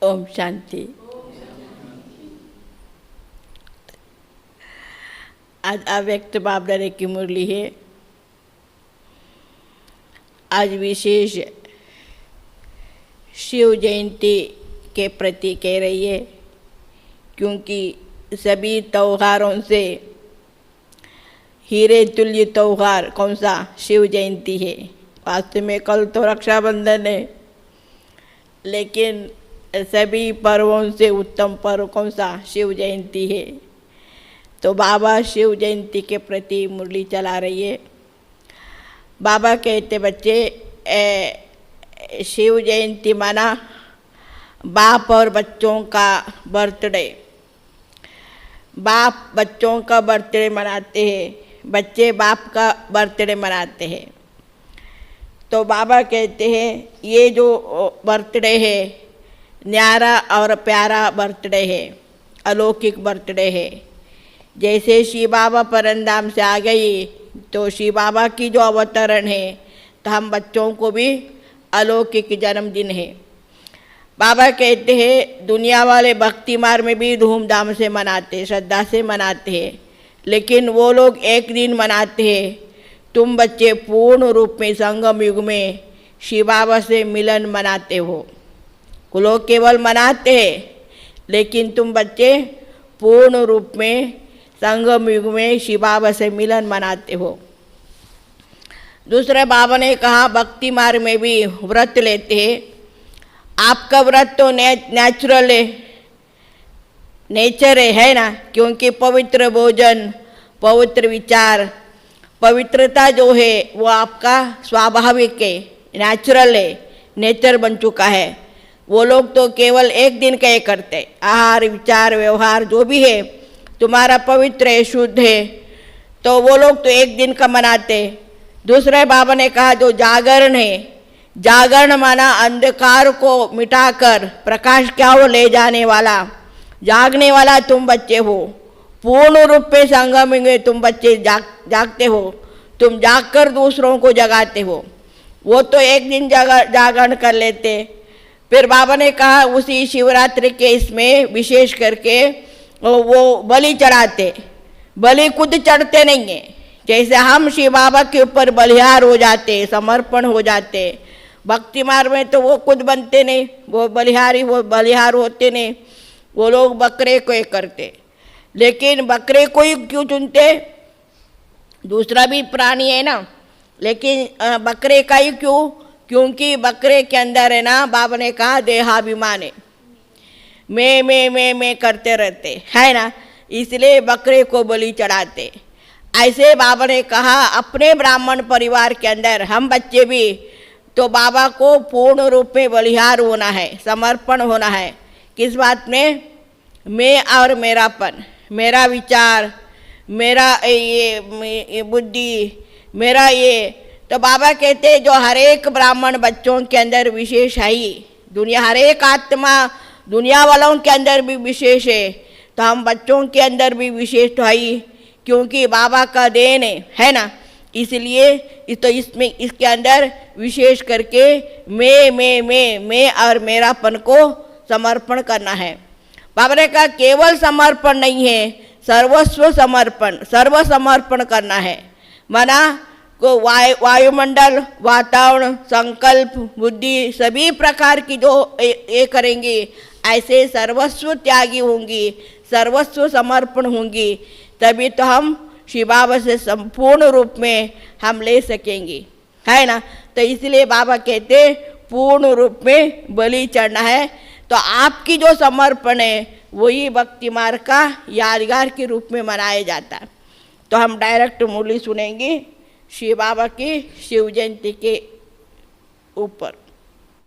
ओम शांति। आज अव्यक्त बाप दादा की मुरली है। आज विशेष शिव जयंती के प्रति कह रही है, क्योंकि सभी त्योहारों से हीरे तुल्य त्योहार कौन सा? शिव जयंती है। वास्तव में कल तो रक्षाबंधन है, लेकिन सभी पर्वों से उत्तम पर्व कौन सा? शिव जयंती है। तो बाबा शिव जयंती के प्रति मुरली चला रही है। बाबा कहते बच्चे शिव जयंती माना बाप और बच्चों का बर्थडे। बाप बच्चों का बर्थडे मनाते हैं, बच्चे बाप का बर्थडे मनाते हैं। तो बाबा कहते हैं ये जो बर्थडे है न्यारा और प्यारा बर्थडे है, अलौकिक बर्थडे है। जैसे शिव बाबा परमधाम से आ गई तो शिव बाबा की जो अवतरण है, तो हम बच्चों को भी अलौकिक जन्मदिन है। बाबा कहते हैं दुनिया वाले भक्ति मार्ग में भी धूमधाम से मनाते, श्रद्धा से मनाते हैं, लेकिन वो लोग एक दिन मनाते हैं। तुम बच्चे पूर्ण रूप में संगम युग में शिव बाबा से मिलन मनाते हो। वो लोग केवल मनाते हैं, लेकिन तुम बच्चे पूर्ण रूप में संगम युग में शिव बाबा से मिलन मनाते हो। दूसरे बाबा ने कहा भक्ति मार्ग में भी व्रत लेते हैं। आपका व्रत तो नेचुरल है, नेचर है ना, क्योंकि पवित्र भोजन, पवित्र विचार, पवित्रता जो है वो आपका स्वाभाविक है, नेचुरल है, नेचर बन चुका है। वो लोग तो केवल एक दिन का ये करते, आहार विचार व्यवहार जो भी है तुम्हारा पवित्र है, शुद्ध है, तो वो लोग तो एक दिन का मनाते। दूसरे बाबा ने कहा जो जागरण है, जागरण माना अंधकार को मिटाकर प्रकाश क्या हो ले जाने वाला, जागने वाला तुम बच्चे हो। पूर्ण रूप में संगम में तुम बच्चे जागते हो, तुम जागकर दूसरों को जगाते हो। वो तो एक दिन जागरण कर लेते। फिर बाबा ने कहा उसी शिवरात्रि के इसमें विशेष करके वो बलि चढ़ाते। बलि खुद चढ़ते नहीं है, जैसे हम शिव बाबा के ऊपर बलिहार हो जाते, समर्पण हो जाते। भक्ति मार्ग में तो वो खुद बनते नहीं, वो बलिहार होते नहीं। वो लोग बकरे को ही करते, लेकिन बकरे को ही क्यों चुनते? दूसरा भी प्राणी है ना, लेकिन बकरे का ही क्यों? क्योंकि बकरे के अंदर है ना, बाबा ने कहा देहाभिमान है, मैं करते रहते है ना, इसलिए बकरे को बलि चढ़ाते। ऐसे बाबा ने कहा अपने ब्राह्मण परिवार के अंदर हम बच्चे भी तो बाबा को पूर्ण रूप में बलिहार होना है, समर्पण होना है। किस बात में? मैं और मेरापन, मेरा विचार, मेरा ये बुद्धि, मेरा ये। तो बाबा कहते जो हर एक ब्राह्मण बच्चों के अंदर विशेष है ही, दुनिया हर एक आत्मा दुनिया वालों के अंदर भी विशेष है, तो हम बच्चों के अंदर भी विशेष तो है ही, क्योंकि बाबा का देन है ना। इसलिए तो इसमें इसके अंदर विशेष करके मैं और मेरापन को समर्पण करना है। बाबा ने कहा केवल समर्पण नहीं है, सर्वस्व समर्पण, सर्व समर्पण करना है। माना को वायुमंडल, वातावरण, संकल्प, बुद्धि सभी प्रकार की जो ये करेंगी, ऐसे सर्वस्व त्यागी होंगी, सर्वस्व समर्पण होंगी, तभी तो हम शिव बाबा से संपूर्ण रूप में हम ले सकेंगे, है ना। तो इसलिए बाबा कहते पूर्ण रूप में बलि चढ़ना है। तो आपकी जो समर्पण है वही भक्ति मार्ग का यादगार के रूप में मनाया जाता है। तो हम डायरेक्ट मुरली सुनेंगे शिव बाबा की शिव जयंती के ऊपर।